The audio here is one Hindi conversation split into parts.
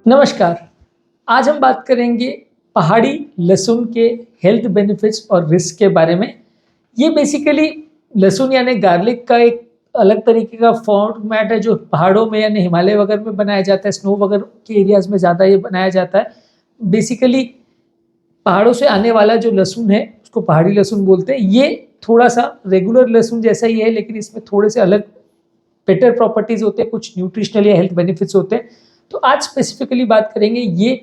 नमस्कार। आज हम बात करेंगे पहाड़ी लहसुन के हेल्थ बेनिफिट्स और रिस्क के बारे में। ये बेसिकली लहसुन यानी गार्लिक का एक अलग तरीके का फॉर्मेट है जो पहाड़ों में यानी हिमालय वगैरह में बनाया जाता है, स्नो वगैरह के एरियाज़ में ज़्यादा ये बनाया जाता है। बेसिकली पहाड़ों से आने वाला जो लहसुन है उसको पहाड़ी लहसुन बोलते हैं। ये थोड़ा-सा रेगुलर लहसुन जैसा ही है, लेकिन इसमें थोड़े से अलग बेटर प्रॉपर्टीज़ होते हैं, कुछ न्यूट्रिशनल या हेल्थ बेनिफिट्स होते हैं। तो आज स्पेसिफिकली बात करेंगे ये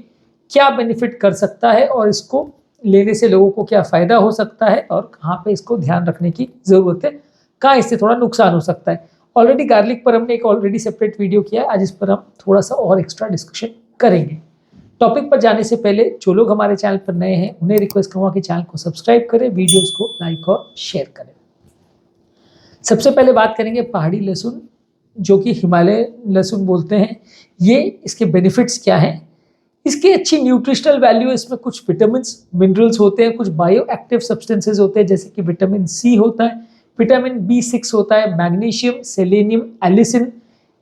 क्या बेनिफिट कर सकता है और इसको लेने से लोगों को क्या फ़ायदा हो सकता है और कहाँ पे इसको ध्यान रखने की ज़रूरत है, कहाँ इससे थोड़ा नुकसान हो सकता है। ऑलरेडी गार्लिक पर हमने एक ऑलरेडी सेपरेट वीडियो किया है, आज इस पर हम थोड़ा-सा और एक्स्ट्रा डिस्कशन करेंगे। टॉपिक पर जाने से पहले जो लोग हमारे चैनल पर नए हैं, उन्हें रिक्वेस्ट करूँगा कि चैनल को सब्सक्राइब करें, वीडियोज़ को लाइक और शेयर करें। सबसे पहले बात करेंगे पहाड़ी लहसुन, जो कि हिमालय लहसुन बोलते हैं। ये इसके बेनिफिट्स क्या हैं? इसकी अच्छी न्यूट्रिशनल वैल्यू है, इसमें कुछ विटामिन्स, मिनरल्स होते हैं, कुछ बायो एक्टिव सब्सटेंसेस होते हैं जैसे कि विटामिन सी होता है, विटामिन B6 होता है, मैग्नीशियम, सेलेनियम, एलिसिन,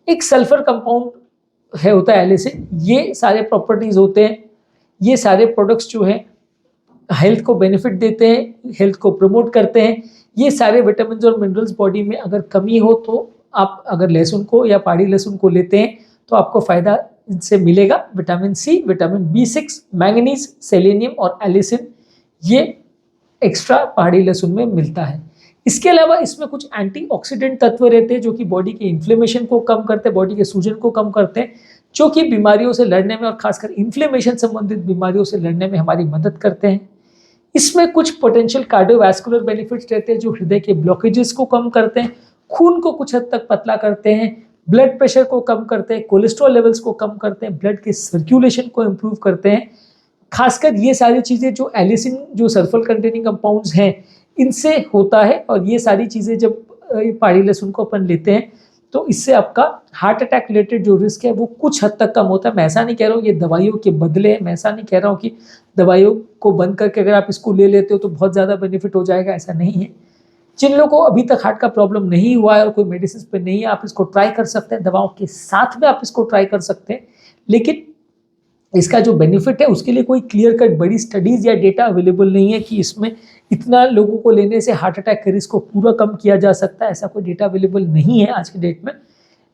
एक सल्फर कंपाउंड है होता है एलिसिन। ये सारे प्रॉपर्टीज़ होते हैं। ये सारे प्रोडक्ट्स जो हैं हेल्थ को बेनिफिट देते हैं, हेल्थ को प्रमोट करते हैं। ये सारे विटामिन्स और मिनरल्स बॉडी में अगर कमी हो तो आप अगर लहसुन को या पहाड़ी लहसुन को लेते हैं तो आपको फ़ायदा इनसे मिलेगा। Vitamin C, vitamin B6, manganese, selenium और एलिसिन ये एक्स्ट्रा पहाड़ी लहसुन में मिलता है। इसके अलावा इसमें कुछ एंटीऑक्सीडेंट तत्व रहते हैं जो कि बॉडी के इन्फ्लेमेशन को कम करते हैं, बॉडी के सूजन को कम करते हैं, जो कि बीमारियों से लड़ने में और खासकर इन्फ्लेमेशन संबंधित बीमारियों से लड़ने में हमारी मदद करते हैं। इसमें कुछ पोटेंशियल कार्डियोवैस्कुलर बेनिफिट्स रहते हैं जो हृदय के ब्लॉकेजेस को कम करते हैं, खून को कुछ हद तक पतला करते हैं, ब्लड प्रेशर को कम करते हैं, कोलेस्ट्रॉल लेवल्स को कम करते हैं, ब्लड के सर्कुलेशन को इम्प्रूव करते हैं। खासकर ये सारी चीज़ें जो एलिसिन, जो सल्फर कंटेनिंग कंपाउंड्स हैं, इनसे होता है। और ये सारी चीज़ें जब पहाड़ी लहसुन को अपन लेते हैं तो इससे आपका हार्ट अटैक रिलेटेड जो रिस्क है वो कुछ हद तक कम होता है। मैं ऐसा नहीं कह रहा हूँ ये दवाइयों के बदले है, मैं ऐसा नहीं कह रहा हूँ कि दवाइयों को बंद करके अगर आप इसको ले लेते हो तो बहुत ज़्यादा बेनिफिट हो जाएगा, ऐसा नहीं है। जिन लोगों को अभी तक हार्ट का प्रॉब्लम नहीं हुआ है और कोई मेडिसिन पे नहीं है, आप इसको ट्राई कर सकते हैं, दवाओं के साथ में आप इसको ट्राई कर सकते हैं। लेकिन इसका जो बेनिफिट है उसके लिए कोई क्लियर कट बड़ी स्टडीज़ या डेटा अवेलेबल नहीं है कि इसमें इतना लोगों को लेने से हार्ट अटैक के रिस्क को पूरा कम किया जा सकता है, ऐसा कोई डेटा अवेलेबल नहीं है आज के डेट में।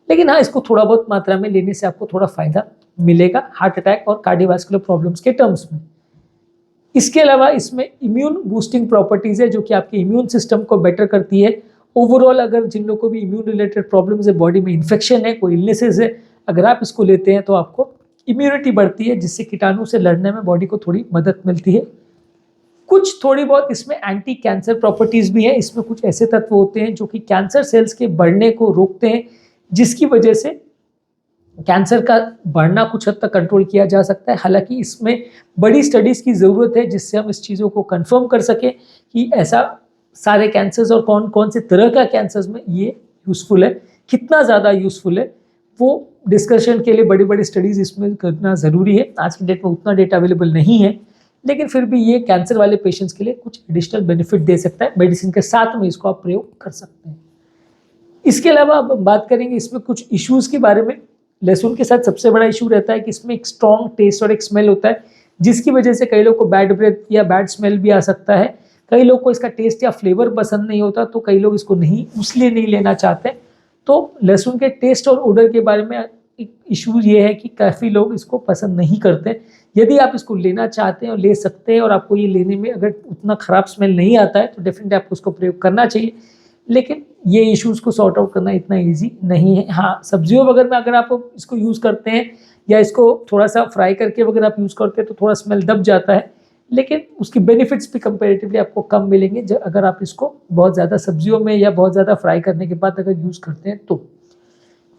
लेकिन हाँ, इसको थोड़ा बहुत मात्रा में लेने से आपको थोड़ा फ़ायदा मिलेगा हार्ट अटैक और कार्डियोवैस्कुलर प्रॉब्लम्स के टर्म्स में। इसके अलावा इसमें इम्यून बूस्टिंग प्रॉपर्टीज़ है जो कि आपके इम्यून सिस्टम को बेटर करती है। ओवरऑल अगर जिन लोगों को भी इम्यून रिलेटेड प्रॉब्लम्स है, बॉडी में इन्फेक्शन है, कोई इलनेसेस है, अगर आप इसको लेते हैं तो आपको इम्यूनिटी बढ़ती है जिससे कीटाणु से लड़ने में बॉडी को थोड़ी मदद मिलती है। कुछ थोड़ी बहुत इसमें एंटी कैंसर प्रॉपर्टीज़ भी हैं। इसमें कुछ ऐसे तत्व होते हैं जो कि कैंसर सेल्स के बढ़ने को रोकते हैं, जिसकी वजह से कैंसर का बढ़ना कुछ हद तक कंट्रोल किया जा सकता है। हालांकि इसमें बड़ी स्टडीज़ की ज़रूरत है जिससे हम इस चीज़ों को कंफर्म कर सकें कि ऐसा सारे कैंसर्स और कौन कौन से तरह का कैंसर्स में ये यूज़फुल है, कितना ज़्यादा यूज़फुल है, वो डिस्कशन के लिए बड़ी बड़ी स्टडीज़ इसमें करना ज़रूरी है। आज की डेट में उतना डेटा अवेलेबल नहीं है, लेकिन फिर भी ये कैंसर वाले पेशेंट्स के लिए कुछ एडिशनल बेनिफिट दे सकता है। मेडिसिन के साथ में इसको आप प्रयोग कर सकते हैं। इसके अलावा अब बात करेंगे इसमें कुछ इश्यूज़ के बारे में। लहसुन के साथ सबसे बड़ा इशू रहता है कि इसमें एक स्ट्रॉन्ग टेस्ट और एक स्मेल होता है, जिसकी वजह से कई लोग को बैड ब्रेथ या बैड स्मेल भी आ सकता है। कई लोग को इसका टेस्ट या फ्लेवर पसंद नहीं होता, तो कई लोग इसको इसलिए नहीं लेना चाहते। तो लहसुन के टेस्ट और ओडर के बारे में एक इशू ये है कि काफ़ी लोग इसको पसंद नहीं करते। यदि आप इसको लेना चाहते हैं और ले सकते हैं और आपको ये लेने में अगर उतना ख़राब स्मेल नहीं आता है तो डेफिनेटली आपको उसको प्रयोग करना चाहिए। लेकिन ये इश्यूज़ को सॉर्ट आउट करना इतना ईजी नहीं है। हाँ, सब्जियों वगैरह में अगर आप इसको यूज़ करते हैं या इसको थोड़ा सा फ्राई करके अगर आप यूज़ करते हैं तो थोड़ा स्मेल दब जाता है, लेकिन उसकी बेनिफिट्स भी कंपैरेटिवली आपको कम मिलेंगे अगर आप इसको बहुत ज़्यादा सब्जियों में या बहुत ज़्यादा फ्राई करने के बाद अगर यूज़ करते हैं तो।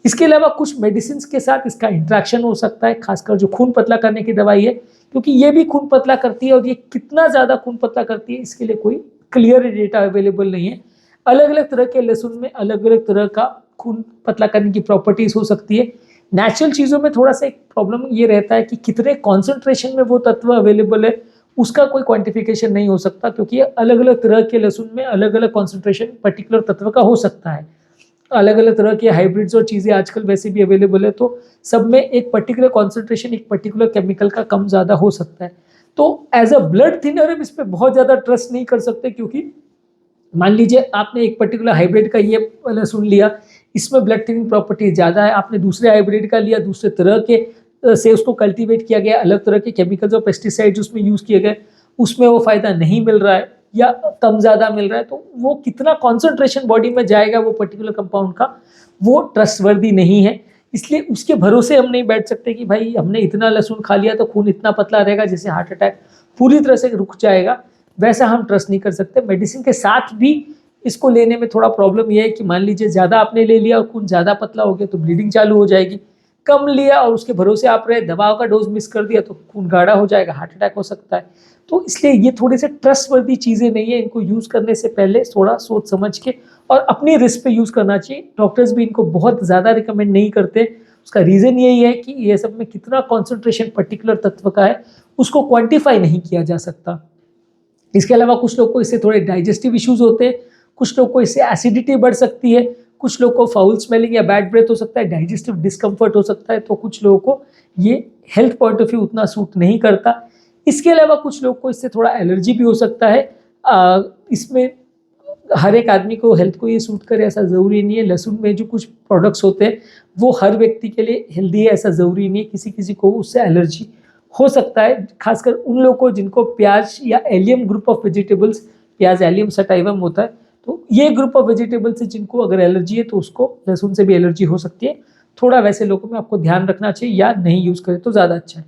इसके अलावा कुछ मेडिसिन के साथ इसका इंट्रैक्शन हो सकता है, खासकर जो खून पतला करने की दवाई है, क्योंकि ये भी खून पतला करती है और ये कितना ज़्यादा खून पतला करती है इसके लिए कोई क्लियर डेटा अवेलेबल नहीं है। अलग अलग तरह के लहसुन में अलग अलग तरह का खून पतला करने की प्रॉपर्टीज़ हो सकती है। नेचुरल चीज़ों में थोड़ा सा एक प्रॉब्लम ये रहता है कि कितने कॉन्सेंट्रेशन में वो तत्व अवेलेबल है उसका कोई क्वांटिफिकेशन नहीं हो सकता, क्योंकि अलग अलग तरह के लहसुन में अलग अलग कॉन्सेंट्रेशन पर्टिकुलर तत्व का हो सकता है। अलग अलग तरह के हाइब्रिड्स और चीज़ें आजकल वैसे भी अवेलेबल है, तो सब में एक पर्टिकुलर कॉन्सेंट्रेशन एक पर्टिकुलर केमिकल का कम ज़्यादा हो सकता है। तो एज अ ब्लड थिनर हम इस पर बहुत ज़्यादा ट्रस्ट नहीं कर सकते, क्योंकि मान लीजिए आपने एक पर्टिकुलर हाइब्रिड का ये वाला सुन लिया, इसमें ब्लड थिनिंग प्रॉपर्टी ज़्यादा है, आपने दूसरे हाइब्रिड का लिया, दूसरे तरह के से उसको कल्टीवेट किया गया, अलग तरह के केमिकल्स और पेस्टिसाइड्स उसमें यूज़ किए गए, उसमें वो फ़ायदा नहीं मिल रहा है या कम ज़्यादा मिल रहा है, तो वो कितना कॉन्सेंट्रेशन बॉडी में जाएगा वो पर्टिकुलर कंपाउंड का, वो ट्रस्टवर्दी नहीं है। इसलिए उसके भरोसे हम नहीं बैठ सकते कि भाई हमने इतना लहसुन खा लिया तो खून इतना पतला रहेगा जैसे हार्ट अटैक पूरी तरह से रुक जाएगा, वैसा हम ट्रस्ट नहीं कर सकते। मेडिसिन के साथ भी इसको लेने में थोड़ा प्रॉब्लम यह है कि मान लीजिए ज़्यादा आपने ले लिया और खून ज़्यादा पतला हो गया तो ब्लीडिंग चालू हो जाएगी, कम लिया और उसके भरोसे आप रहे, दवाओं का डोज मिस कर दिया तो खून गाढ़ा हो जाएगा, हार्ट अटैक हो सकता है। तो इसलिए ये थोड़े से ट्रस्टवर्दी चीज़ें नहीं है, इनको यूज़ करने से पहले थोड़ा सोच समझ के और अपनी रिस्क पे यूज़ करना चाहिए। डॉक्टर्स भी इनको बहुत ज़्यादा रिकमेंड नहीं करते, उसका रीज़न यही है कि ये सब में कितना कॉन्सेंट्रेशन पर्टिकुलर तत्व का है उसको क्वान्टिफाई नहीं किया जा सकता। इसके अलावा कुछ लोग को इससे थोड़े डाइजेस्टिव इश्यूज होते हैं, कुछ लोग को इससे एसिडिटी बढ़ सकती है, कुछ लोग को फाउल स्मेलिंग या बैड ब्रेथ हो सकता है, डाइजेस्टिव डिस्कम्फर्ट हो सकता है, तो कुछ लोगों को ये हेल्थ पॉइंट ऑफ व्यू उतना सूट नहीं करता। इसके अलावा कुछ लोग को इससे थोड़ा एलर्जी भी हो सकता है। इसमें हर एक आदमी को हेल्थ को ये सूट करे ऐसा ज़रूरी नहीं है। लहसुन में जो कुछ प्रोडक्ट्स होते हैं वो हर व्यक्ति के लिए हेल्दी है ऐसा ज़रूरी नहीं है, किसी किसी को उससे एलर्जी हो सकता है, खासकर उन लोगों को जिनको प्याज या एलियम ग्रुप ऑफ वेजिटेबल्स, प्याज एलियम सटाइवम होता है, तो ये ग्रुप ऑफ वेजिटेबल्स से जिनको अगर एलर्जी है तो उसको लहसुन से भी एलर्जी हो सकती है। थोड़ा वैसे लोगों में आपको ध्यान रखना चाहिए या नहीं यूज़ करें तो ज़्यादा अच्छा है।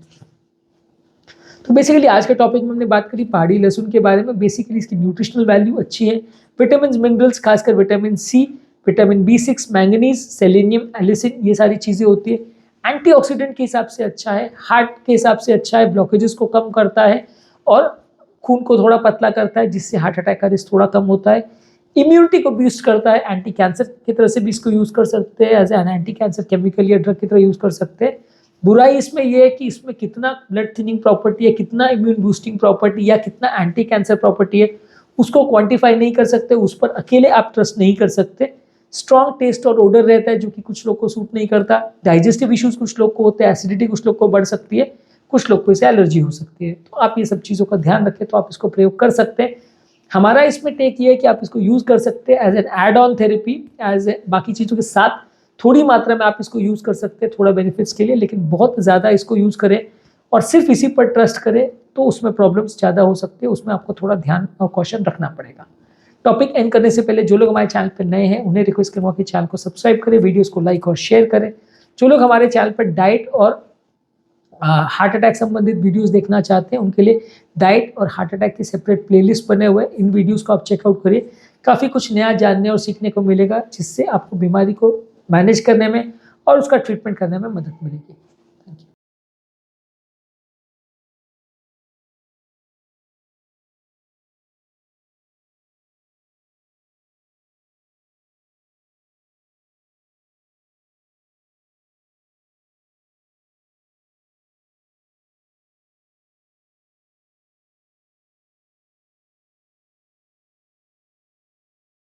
तो बेसिकली आज के टॉपिक में हमने बात करी पहाड़ी लहसुन के बारे में। बेसिकली इसकी न्यूट्रिशनल वैल्यू अच्छी है, विटामिन मिनरल्स खासकर vitamin C, vitamin B6, manganese, selenium, allicin, ये सारी चीज़ें होती है। एंटीऑक्सीडेंट के हिसाब से अच्छा है, हार्ट के हिसाब से अच्छा है, ब्लॉकेजेस को कम करता है और खून को थोड़ा पतला करता है जिससे हार्ट अटैक का रिस्क थोड़ा कम होता है। इम्यूनिटी को बूस्ट करता है, एंटी कैंसर की तरह से भी इसको यूज़ कर सकते हैं, as an anti cancer chemical या ड्रग की तरह यूज़ कर सकते हैं। बुराई इसमें यह है कि इसमें कितना ब्लड थिनिंग प्रॉपर्टी है, कितना इम्यून बूस्टिंग प्रॉपर्टी या कितना एंटी कैंसर प्रॉपर्टी है उसको क्वांटिफाई नहीं कर सकते, उस पर अकेले आप ट्रस्ट नहीं कर सकते। स्ट्रॉन्ग टेस्ट और ऑर्डर रहता है जो कि कुछ लोग को सूट नहीं करता। डाइजेस्टिव इश्यूज कुछ लोग को होते हैं, एसिडिटी कुछ लोग को बढ़ सकती है, कुछ लोग को इसे एलर्जी हो सकती है। तो आप ये सब चीज़ों का ध्यान रखें तो आप इसको प्रयोग कर सकते हैं। हमारा इसमें टेक ये है कि आप इसको यूज़ कर सकते हैं as an add on therapy, as a बाकी चीज़ों के साथ थोड़ी मात्रा में आप इसको यूज़ कर सकते हैं थोड़ा बेनिफिट्स के लिए, लेकिन बहुत ज़्यादा इसको यूज़ करें और सिर्फ इसी पर ट्रस्ट करें तो उसमें प्रॉब्लम्स ज़्यादा हो सकती है, उसमें आपको थोड़ा ध्यान और कॉशन रखना पड़ेगा। टॉपिक एंड करने से पहले जो लोग हमारे चैनल पर नए हैं उन्हें रिक्वेस्ट करूँगा कि चैनल को सब्सक्राइब करें, वीडियोस को लाइक और शेयर करें। जो लोग हमारे चैनल पर डाइट और हार्ट अटैक संबंधित वीडियोस देखना चाहते हैं उनके लिए डाइट और हार्ट अटैक की सेपरेट प्लेलिस्ट बने हुए हैं, इन वीडियोस को आप चेकआउट करिए। काफ़ी कुछ नया जानने और सीखने को मिलेगा जिससे आपको बीमारी को मैनेज करने में और उसका ट्रीटमेंट करने में मदद मिलेगी।